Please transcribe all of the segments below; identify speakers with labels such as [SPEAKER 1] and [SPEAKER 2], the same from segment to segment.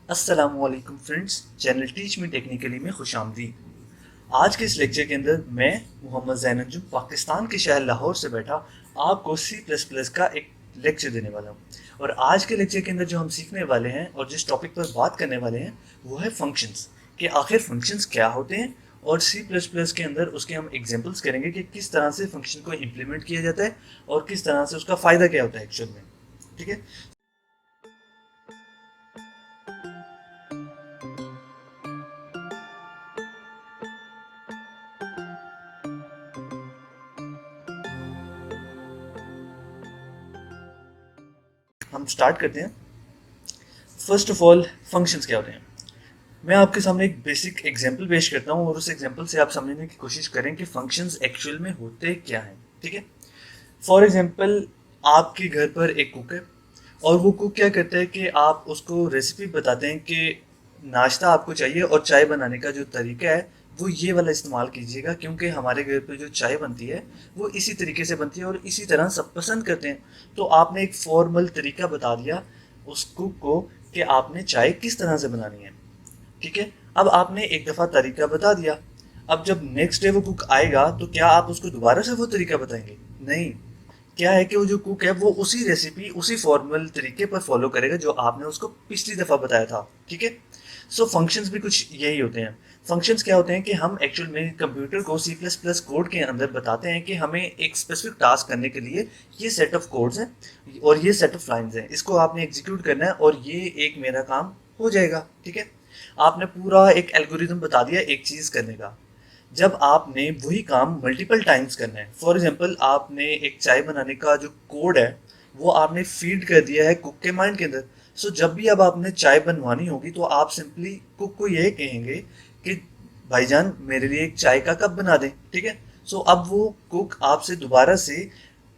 [SPEAKER 1] अस्सलामुअलैकुम friends, channel teach me technically में खुशामदीद। आज के इस लेक्चर के अंदर मैं मोहम्मद ज़ैनुद्दीन पाकिस्तान के शहर लाहौर से बैठा आपको C++ का एक लेक्चर देने वाला हूँ। और आज के लेक्चर के अंदर जो हम सीखने वाले हैं और जिस टॉपिक पर बात करने वाले हैं वो है फंक्शंस, कि आखिर फंक्शंस क्या होते हैं और C++ के अंदर उसके हम एग्जांपल्स करेंगे कि किस तरह से फंक्शन को इम्प्लीमेंट किया जाता है और किस तरह से उसका फ़ायदा क्या होता है एक्चुअल में। ठीक है, हम स्टार्ट करते हैं। फर्स्ट ऑफ ऑल, फंक्शंस क्या होते हैं। मैं आपके सामने एक बेसिक एग्जांपल पेश करता हूँ और उस एग्जांपल से आप समझने की कोशिश करें कि फंक्शंस एक्चुअल में होते क्या हैं। ठीक है, फॉर एग्जांपल, आपके घर पर एक कुक है और वो कुक क्या करता है कि आप उसको रेसिपी बताते हैं कि नाश्ता आपको चाहिए और चाय बनाने का जो तरीका है वो ये वाला इस्तेमाल कीजिएगा, क्योंकि हमारे घर पे जो चाय बनती है वो इसी तरीके से बनती है और इसी तरह सब पसंद करते हैं। तो आपने एक फॉर्मल तरीका बता दिया उस कुक को कि आपने चाय किस तरह से बनानी है। ठीक है, अब आपने एक दफ़ा तरीका बता दिया। अब जब नेक्स्ट डे वो कुक आएगा तो क्या आप उसको दोबारा से वो तरीका बताएंगे? नहीं। क्या है कि वो जो कुक है वो उसी रेसिपी उसी फॉर्मल तरीके पर फॉलो करेगा जो आपने उसको पिछली दफ़ा बताया था। ठीक है, सो फंक्शंस भी कुछ यही होते हैं। फंक्शंस क्या होते हैं कि हम एक्चुअल में कंप्यूटर को C++ कोड के अंदर बताते हैं कि हमें एक स्पेसिफिक टास्क करने के लिए ये सेट ऑफ कोड्स हैं और ये सेट ऑफ लाइंस हैं, इसको आपने एग्जीक्यूट करना है और ये एक मेरा काम हो जाएगा। ठीक है, आपने पूरा एक एल्गोरिदम बता दिया एक चीज़ करने का। जब आपने वही काम मल्टीपल टाइम्स करना है, फॉर एग्जांपल आपने एक चाय बनाने का जो कोड है वो आपने फीड कर दिया है कुक के माइंड के अंदर। सो जब भी अब आपने चाय बनवानी होगी तो आप सिंपली कुक को ये कहेंगे कि भाईजान मेरे लिए एक चाय का कप बना दें। ठीक है, सो अब वो कुक आपसे दोबारा से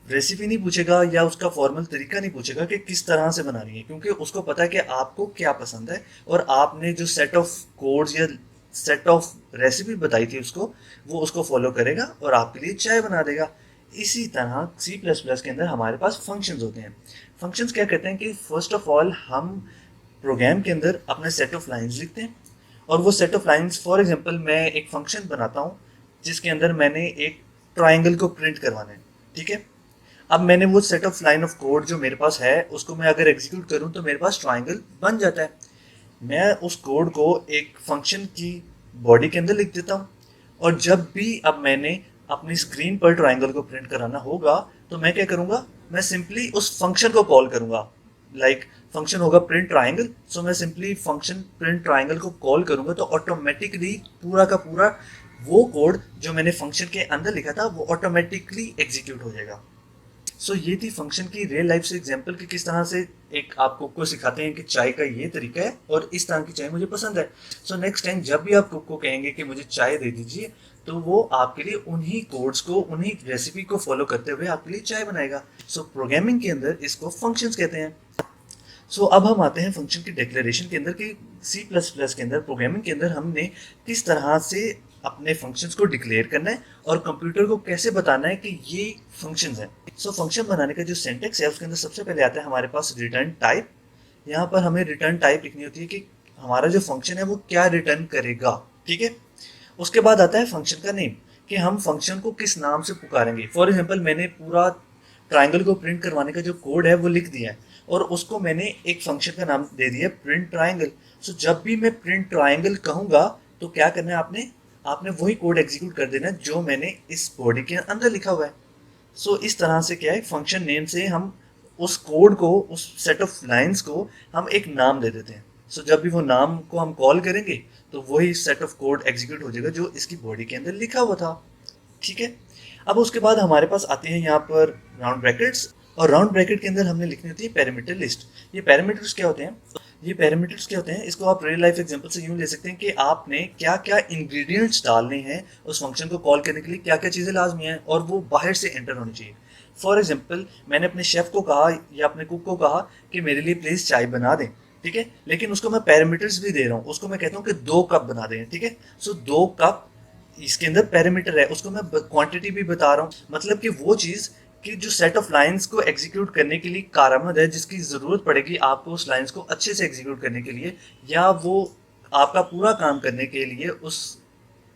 [SPEAKER 1] रेसिपी नहीं पूछेगा या उसका फॉर्मल तरीका नहीं पूछेगा कि किस तरह से बनानी है, क्योंकि उसको पता है कि आपको क्या पसंद है और आपने जो सेट ऑफ कोड्स या सेट ऑफ रेसिपी बताई थी उसको, वो उसको फॉलो करेगा और आपके लिए चाय बना देगा। इसी तरह C++ के अंदर हमारे पास फंक्शंस होते हैं। फंक्शंस क्या करते हैं कि फर्स्ट ऑफ ऑल हम प्रोग्राम के अंदर अपने सेट ऑफ लाइंस लिखते हैं और वो set of lines, for example मैं एक फंक्शन बनाता हूँ जिसके अंदर मैंने एक ट्राइंगल को प्रिंट करवाना है। ठीक है, अब मैंने वो set of line of code जो मेरे पास है उसको मैं अगर एग्जीक्यूट करूं तो मेरे पास ट्राइंगल बन जाता है। मैं उस कोड को एक फंक्शन की बॉडी के अंदर लिख देता हूँ और जब भी अब मैंने अपनी स्क्रीन पर ट्राइंगल को प्रिंट कराना होगा तो मैं क्या करूँगा, मैं सिंपली उस फंक्शन को कॉल करूँगा। लाइक फंक्शन होगा प्रिंट ट्राइंगल, सो मैं सिंपली फंक्शन प्रिंट ट्राइंगल को कॉल करूँगा तो ऑटोमेटिकली पूरा का पूरा वो कोड जो मैंने फंक्शन के अंदर लिखा था वो ऑटोमेटिकली एग्जीक्यूट हो जाएगा। सो ये थी फंक्शन की रियल लाइफ से एग्जांपल कि किस तरह से एक आप कुक को सिखाते हैं कि चाय का ये तरीका है और इस तरह की चाय मुझे पसंद है। सो नेक्स्ट टाइम जब भी आप कुक को कहेंगे कि मुझे चाय दे दीजिए तो वो आपके लिए उन्हीं कोड्स को उन्हीं रेसिपी को फॉलो करते हुए आपके लिए चाय बनाएगा। सो प्रोग्रामिंग के अंदर इसको फंक्शंस कहते हैं। अब हम आते हैं फंक्शन की डिक्लेरेशन के अंदर कि C++ के अंदर प्रोग्रामिंग के अंदर हमने किस तरह से अपने फंक्शंस को डिक्लेयर करना है और कंप्यूटर को कैसे बताना है कि ये फंक्शंस हैं। फंक्शन बनाने का जो सिंटैक्स है उसके अंदर सबसे पहले आता है हमारे पास रिटर्न टाइप। यहाँ पर हमें रिटर्न टाइप लिखनी होती है कि हमारा जो फंक्शन है वो क्या रिटर्न करेगा। ठीक है, उसके बाद आता है फंक्शन का नेम, कि हम फंक्शन को किस नाम से पुकारेंगे। फॉर एग्जांपल मैंने पूरा ट्राइंगल को प्रिंट करवाने का जो कोड है वो लिख दिया है और उसको मैंने एक फंक्शन का नाम दे दिया प्रिंट ट्राइंगल। जब भी मैं प्रिंट ट्राइंगल कहूँगा तो क्या करना है, आपने आपने वही कोड एग्जीक्यूट कर देना है जो मैंने इस बॉडी के अंदर लिखा हुआ है। इस तरह से क्या है, फंक्शन नेम से हम उस कोड को, उस सेट ऑफ लाइंस को हम एक नाम दे देते हैं। जब भी वो नाम को हम कॉल करेंगे तो वही सेट ऑफ कोड एग्जीक्यूट हो जाएगा जो इसकी बॉडी के अंदर लिखा हुआ था। ठीक है, अब उसके बाद हमारे पास आते हैं यहाँ पर राउंड ब्रैकेट्स और राउंड ब्रैकेट के अंदर हमने लिखनी होती है पैरामीटर लिस्ट। ये पैरामीटर्स क्या होते हैं? ये पैरामीटर्स क्या होते हैं, इसको आप रियल लाइफ एग्जांपल से यूं ले सकते हैं कि आपने क्या क्या इंग्रेडिएंट्स डालने हैं उस फंक्शन को कॉल करने के लिए, क्या क्या चीज़ें लाजमी हैं और वो बाहर से एंटर होनी चाहिए। फॉर एग्जांपल मैंने अपने शेफ को कहा या अपने कुक को कहा कि मेरे लिए प्लीज़ चाय बना दें। ठीक है, लेकिन उसको मैं पैरामीटर्स भी दे रहा हूँ, उसको मैं कहता हूँ कि 2 कप बना दें। ठीक है, 2 कप इसके अंदर पैरामीटर है, उसको मैं क्वांटिटी भी बता रहा हूँ, मतलब कि वो चीज़ कि जो सेट ऑफ लाइंस को एग्जीक्यूट करने के लिए कारआमद है, जिसकी ज़रूरत पड़ेगी आपको उस लाइंस को अच्छे से एग्जीक्यूट करने के लिए, या वो आपका पूरा काम करने के लिए उस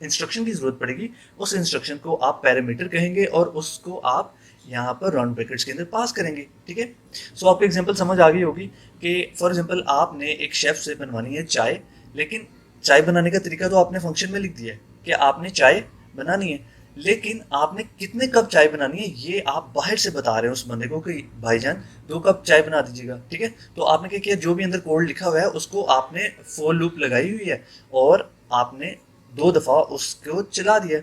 [SPEAKER 1] इंस्ट्रक्शन की ज़रूरत पड़ेगी, उस इंस्ट्रक्शन को आप पैरामीटर कहेंगे और उसको आप यहाँ पर राउंड ब्रैकेट्स के अंदर पास करेंगे। ठीक है, सो आपको एग्जांपल समझ आ गई होगी कि फॉर एग्जांपल आपने एक शेफ से बनवानी है चाय, लेकिन चाय बनाने का तरीका तो आपने फंक्शन में लिख दिया है कि आपने चाय बनानी है, लेकिन आपने कितने कप चाय बनानी है ये आप बाहर से बता रहे हो उस बंदे को कि भाईजान 2 कप चाय बना दीजिएगा। ठीक है, तो आपने क्या किया, जो भी अंदर कोड लिखा हुआ है उसको आपने फॉर लूप लगाई हुई है और आपने 2 दफ़ा उसको चला दिया।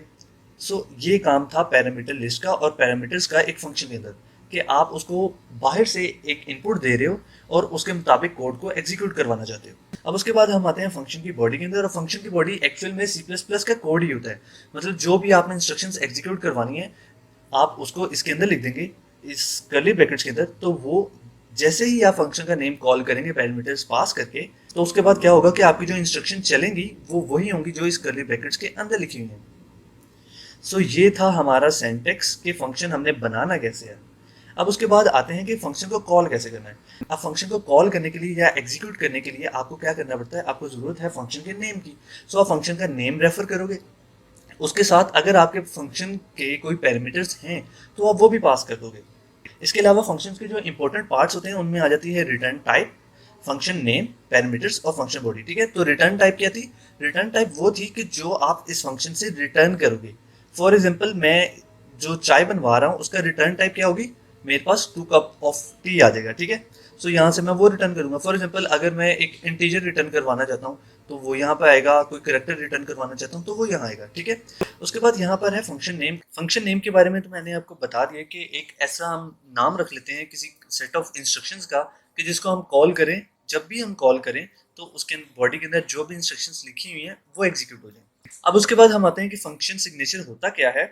[SPEAKER 1] सो ये काम था पैरामीटर लिस्ट का और पैरामीटर्स का एक फंक्शन के अंदर, कि आप उसको बाहर से एक इनपुट दे रहे हो और उसके मुताबिक कोड को एग्जीक्यूट करवाना चाहते हो। अब उसके बाद हम आते हैं फंक्शन की बॉडी के अंदर, और फंक्शन की बॉडी एक्चुअल में C++ का कोड ही होता है। मतलब जो भी आपने इंस्ट्रक्शंस एग्जीक्यूट करवानी है आप उसको इसके अंदर लिख देंगे, इस कर्ली ब्रैकेट्स के अंदर, तो वो जैसे ही आप फंक्शन का नेम कॉल करेंगे पैरामीटर्स पास करके, तो उसके बाद क्या होगा कि आपकी जो इंस्ट्रक्शन चलेंगी वो वही होंगी जो इस कर्ली ब्रैकेट्स के अंदर लिखी हुई हैं। सो ये था हमारा सिंटैक्स कि फंक्शन हमने बनाना कैसे है। अब उसके बाद आते हैं कि फंक्शन को कॉल कैसे करना है। अब फंक्शन को कॉल करने के लिए या एग्जीक्यूट करने के लिए आपको क्या करना पड़ता है, आपको ज़रूरत है फंक्शन के नेम की। सो आप फंक्शन का नेम रेफर करोगे, उसके साथ अगर आपके फंक्शन के कोई पैरामीटर्स हैं तो आप वो भी पास कर दोगे। इसके अलावा फंक्शंस के जो इंपॉर्टेंट पार्ट्स होते हैं उनमें आ जाती है return type, function name, parameters और फंक्शन बॉडी। ठीक है, तो रिटर्न टाइप क्या थी, रिटर्न टाइप वो थी कि जो आप इस फंक्शन से रिटर्न करोगे। फॉर एग्जाम्पल मैं जो चाय बनवा रहा हूँ उसका रिटर्न टाइप क्या होगी, मेरे पास 2 कप ऑफ टी आ जाएगा। ठीक है, सो यहाँ से मैं वो रिटर्न करूंगा। फॉर एग्जाम्पल अगर मैं एक इंटीजर रिटर्न करवाना चाहता हूँ तो वो यहाँ पर आएगा, कोई करेक्टर रिटर्न करवाना चाहता हूँ तो वो यहाँ आएगा। ठीक है, उसके बाद यहाँ पर है फंक्शन नेम। फंक्शन नेम के बारे में तो मैंने आपको बता दिया कि एक ऐसा हम नाम रख लेते हैं किसी सेट ऑफ इंस्ट्रक्शंस का कि जिसको हम कॉल करें, जब भी हम कॉल करें तो उसके बॉडी के अंदर जो भी इंस्ट्रक्शंस लिखी हुई हैं वो एग्जीक्यूट हो जाए। अब उसके बाद हम आते हैं कि फंक्शन सिग्नेचर होता क्या है।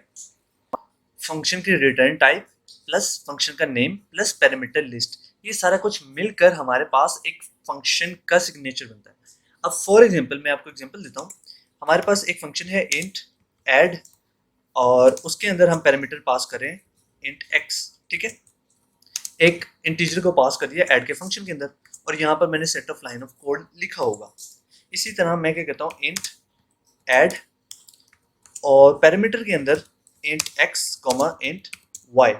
[SPEAKER 1] फंक्शन की रिटर्न टाइप प्लस फंक्शन का नेम प्लस पैरामीटर लिस्ट, ये सारा कुछ मिलकर हमारे पास एक फंक्शन का सिग्नेचर बनता है। अब फॉर एग्जांपल मैं आपको एग्जांपल देता हूँ। हमारे पास एक फंक्शन है इंट ऐड और उसके अंदर हम पैरामीटर पास करें इंट एक्स। ठीक है, एक इंटीजर को पास कर दिया ऐड के फंक्शन के अंदर और यहाँ पर मैंने set of line of code लिखा होगा। इसी तरह मैं क्या कहता हूँ, इंट ऐड और पैरामीटर के अंदर int x comma int y,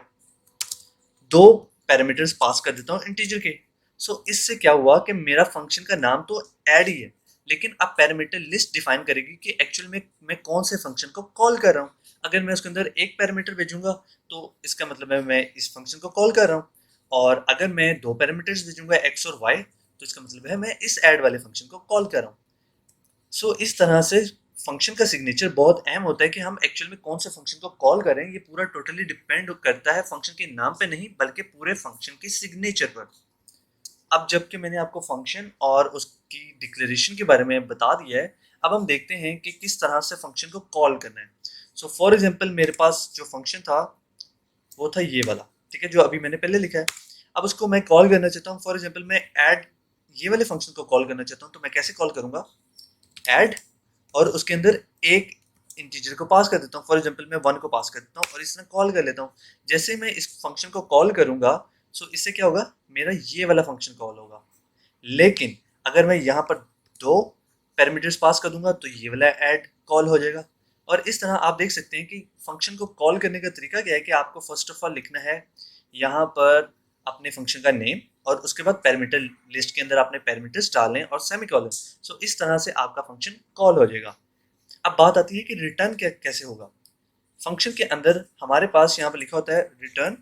[SPEAKER 1] 2 parameters pass कर देता हूँ इंटीजर के। सो इससे क्या हुआ कि मेरा फंक्शन का नाम तो ऐड ही है, लेकिन अब पैरामीटर लिस्ट डिफाइन करेगी कि एक्चुअल में मैं कौन से फंक्शन को कॉल कर रहा हूँ। अगर मैं उसके अंदर एक पैरामीटर भेजूंगा तो इसका मतलब है मैं इस फंक्शन को कॉल कर रहा हूँ, और अगर मैं 2 पैरामीटर्स भेजूंगा एक्स और वाई तो इसका मतलब है मैं इस ऐड वाले फंक्शन को कॉल कर रहा हूँ। सो इस तरह से फंक्शन का सिग्नेचर बहुत अहम होता है कि हम एक्चुअल में कौन से फंक्शन को कॉल करें। ये पूरा टोटली डिपेंड करता है फंक्शन के नाम पे नहीं बल्कि पूरे फंक्शन के सिग्नेचर पर। अब जबकि मैंने आपको फंक्शन और उसकी डिक्लेरेशन के बारे में बता दिया है, अब हम देखते हैं कि किस तरह से फंक्शन को कॉल करना है। सो फॉर एग्जांपल मेरे पास जो फंक्शन था वो था ये वाला। ठीक है, जो अभी मैंने पहले लिखा है। अब उसको मैं कॉल करना चाहता हूँ। फॉर एग्जांपल मैं ऐड ये वाले फंक्शन को कॉल करना चाहता हूँ, तो मैं कैसे कॉल करूंगा, ऐड और उसके अंदर एक इंटीजर को पास कर देता हूँ। फॉर एग्जांपल मैं 1 को पास कर देता हूँ और इस तरह कॉल कर लेता हूँ। जैसे मैं इस फंक्शन को कॉल करूंगा सो इससे क्या होगा, मेरा ये वाला फंक्शन कॉल होगा। लेकिन अगर मैं यहाँ पर 2 पैरामीटर्स पास कर दूंगा तो ये वाला ऐड कॉल हो जाएगा। और इस तरह आप देख सकते हैं कि फंक्शन को कॉल करने का तरीका क्या है कि आपको फर्स्ट ऑफ ऑल लिखना है यहाँ पर अपने फंक्शन का नेम और उसके बाद पैरामीटर लिस्ट के अंदर आपने पैरामीटर्स डालने और सेमीकोलन। सो इस तरह से आपका फंक्शन कॉल हो जाएगा। अब बात आती है कि रिटर्न कैसे होगा। फंक्शन के अंदर हमारे पास यहाँ पर लिखा होता है रिटर्न।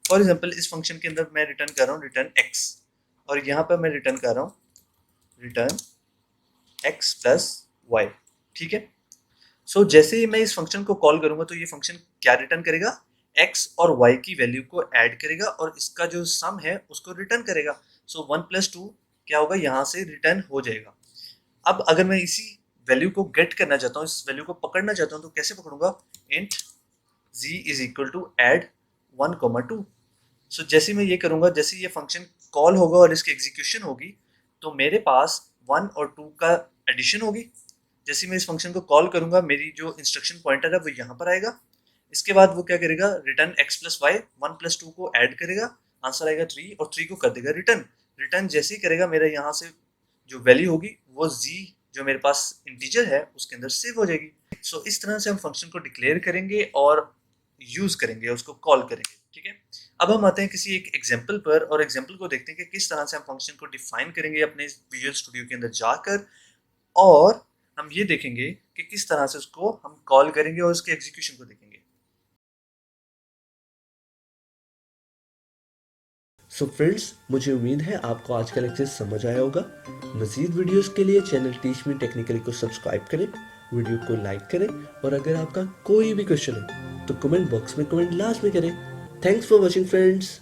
[SPEAKER 1] फॉर एग्जांपल इस फंक्शन के अंदर मैं रिटर्न कर रहा हूँ रिटर्न एक्स और यहाँ पर मैं रिटर्न कर रहा हूँ रिटर्न एक्स प्लस वाई। ठीक है, सो जैसे ही मैं इस फंक्शन को कॉल करूंगा तो ये फंक्शन क्या रिटर्न करेगा, एक्स और वाई की वैल्यू को ऐड करेगा और इसका जो सम है उसको रिटर्न करेगा। सो 1 + 2 क्या होगा, यहाँ से रिटर्न हो जाएगा। अब अगर मैं इसी वैल्यू को गेट करना चाहता हूँ, इस वैल्यू को पकड़ना चाहता हूँ, तो कैसे पकड़ूंगा, int z is equal to add 1, 2। So जैसे मैं ये करूंगा, जैसे ये फंक्शन कॉल होगा और इसकी एग्जीक्यूशन होगी तो मेरे पास 1 और 2 का एडिशन होगी। जैसे मैं इस फंक्शन को कॉल करूंगा मेरी जो इंस्ट्रक्शन पॉइंटर है वो यहाँ पर आएगा, इसके बाद वो क्या करेगा, return x plus y, 1 plus 2 को ऐड करेगा, आंसर आएगा 3 और 3 को कर देगा रिटर्न। रिटर्न जैसे ही करेगा मेरा यहाँ से जो वैल्यू होगी वो z जो मेरे पास इंटीजर है उसके अंदर सेव हो जाएगी। सो इस तरह से हम फंक्शन को डिक्लेयर करेंगे और यूज करेंगे, उसको कॉल करेंगे। ठीक है, अब हम आते हैं किसी एक एग्जाम्पल पर और एग्जाम्पल को देखते हैं कि किस तरह से हम फंक्शन को डिफाइन करेंगे अपने विजुअल स्टूडियो के अंदर जाकर, और हम ये देखेंगे कि किस तरह से उसको हम कॉल करेंगे और उसके एग्जीक्यूशन को देखेंगे।
[SPEAKER 2] सो फ्रेंड्स, मुझे उम्मीद है आपको आज का लेक्चर समझ आया होगा। मज़ीद वीडियोस के लिए चैनल टीच मी टेक्निकली को सब्सक्राइब करें, वीडियो को लाइक करें और अगर आपका कोई भी क्वेश्चन है तो कमेंट बॉक्स में कमेंट लास्ट में करें। Thanks for watching friends.